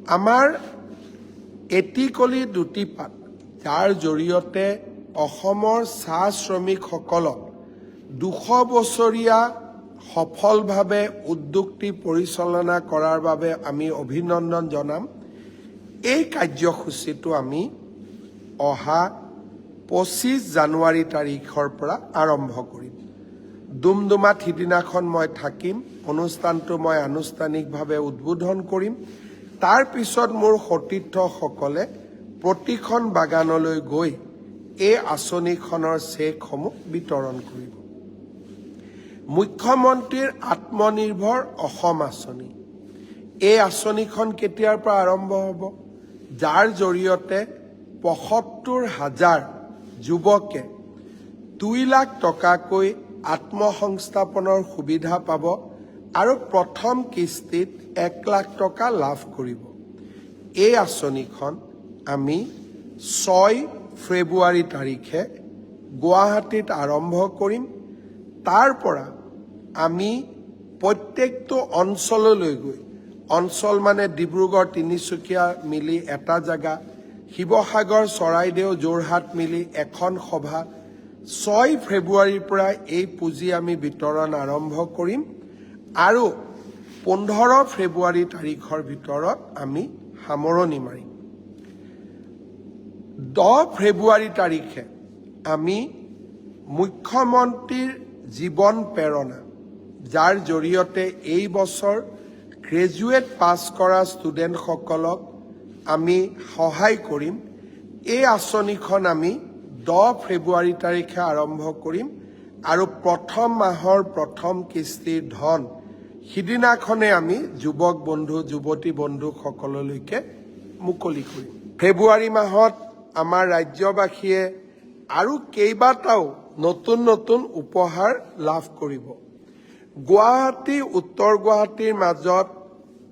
আমাৰ এটিকলি দুটিপাত যাৰ জৰিয়তে অসমৰ চাহ শ্ৰমিকসকলক 200 বছৰীয়া সফলভাৱে উদ্যোগটি পৰিচালনা কৰাৰ বাবে আমি অভিনন্দন জনাম। এই কাৰ্যসূচীটো আমি অহা 25 জানুৱাৰী তাৰিখৰ পৰা আৰম্ভ কৰিম। ডুমডুমাত সিদিনাখন মই থাকিম, অনুষ্ঠানটো মই আনুষ্ঠানিকভাৱে উদ্বোধন কৰিম। তাৰ পিছত মোৰ সতীৰ্থসকলে প্ৰতিখন বাগানলৈ গৈ এই আঁচনিখনৰ চেকসমূহ বিতৰণ কৰিব। মুখ্যমন্ত্ৰীৰ আত্মনিৰ্ভৰ অসম আঁচনি, এই আঁচনিখন কেতিয়াৰ পৰা আৰম্ভ হ'ব? যাৰ জৰিয়তে ৭৫,০০০ যুৱকে 2 লাখ টকাকৈ আত্মসংস্থাপনৰ সুবিধা পাব আৰু প্ৰথম কিস্তিত 1 লাখ টকা লাভ কৰিব। এই আঁচনিখন আমি 6 ফেব্ৰুৱাৰী তাৰিখে গুৱাহাটীত আৰম্ভ কৰিম। তাৰ পৰা আমি প্ৰত্যেকটো অঞ্চললৈ গৈ, অঞ্চল মানে ডিব্ৰুগড় তিনিচুকীয়া মিলি এটা জেগা, শিৱসাগৰ চৰাইদেউ যোৰহাট মিলি এখন সভা, 6 ফেব্ৰুৱাৰীৰ পৰা এই পুঁজি আমি বিতৰণ আৰম্ভ কৰিম আৰু 15 ফেব্ৰুৱাৰী তাৰিখৰ ভিতৰত আমি সামৰণি মাৰিম। 10 ফেব্ৰুৱাৰী তাৰিখে আমি মুখ্যমন্ত্ৰীৰ জীৱন প্ৰেৰণা, যাৰ জৰিয়তে এই বছৰ গ্ৰেজুৱেট পাছ কৰা ষ্টুডেণ্টসকলক আমি সহায় কৰিম। এই আঁচনিখন আমি 10 ফেব্ৰুৱাৰী তাৰিখে আৰম্ভ কৰিম আৰু প্ৰথম মাহৰ প্ৰথম কিস্তিৰ ধন সিদিনাখনে আমি যুৱক বন্ধু যুৱতী বন্ধুসকললৈকে মুকলি কৰিম। ফেব্ৰুৱাৰী মাহত আমাৰ ৰাজ্যবাসীয়ে আৰু কেইবাটাও নতুন নতুন উপহাৰ লাভ কৰিব। গুৱাহাটী উত্তৰ গুৱাহাটীৰ মাজত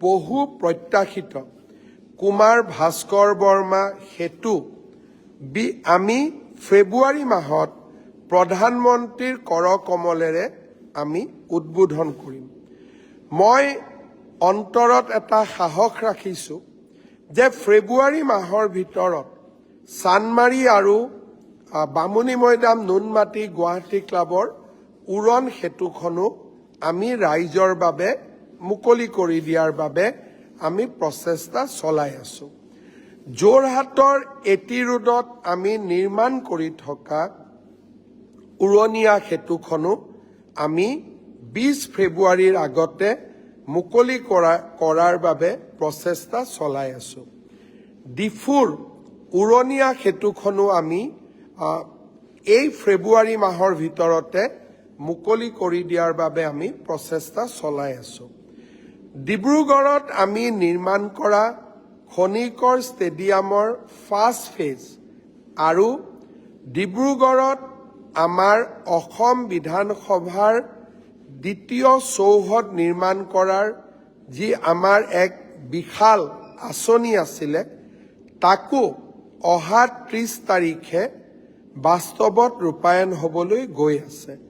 বহু প্ৰত্যাশিত কুমাৰ ভাস্কৰ বৰ্মা সেতু আমি ফেব্ৰুৱাৰী মাহত প্ৰধানমন্ত্ৰীৰ কৰকমলেৰে আমি উদ্বোধন কৰিম। মই অন্তৰত এটা সাহস ৰাখিছোঁ যে ফেব্ৰুৱাৰী মাহৰ ভিতৰত চানমাৰী আৰু বামুণী মৈদাম নুনমাটি গুৱাহাটী ক্লাবৰ উৰণ সেতুখনো আমি ৰাইজৰ বাবে মুকলি কৰি দিয়াৰ বাবে আমি প্ৰচেষ্টা চলাই আছোঁ। যোৰহাটৰ এটি ৰোডত আমি নিৰ্মাণ কৰি থকা উৰণীয়া সেতুখনো আমি 20 ফেব্ৰুৱাৰীৰ আগতে মুকলি কৰাৰ বাবে প্ৰচেষ্টা চলাই আছোঁ। ডিফুৰ উৰণীয়া সেতুখনো আমি এই ফেব্ৰুৱাৰী মাহৰ ভিতৰতে মুকলি কৰি দিয়াৰ বাবে আমি প্ৰচেষ্টা চলাই আছোঁ। ডিব্ৰুগড়ত আমি নিৰ্মাণ কৰা খনিকৰ ষ্টেডিয়ামৰ ফাৰ্ষ্ট ফেজ আৰু ডিব্ৰুগড়ত আমাৰ অসম বিধানসভাৰ দ্বিতীয় চৌহদ নিৰ্মাণ কৰাৰ যি আমাৰ এক বিশাল আঁচনি আছিলে, তাকো অহা 30 তাৰিখে বাস্তৱত ৰূপায়ণ হ'বলৈ গৈ আছে।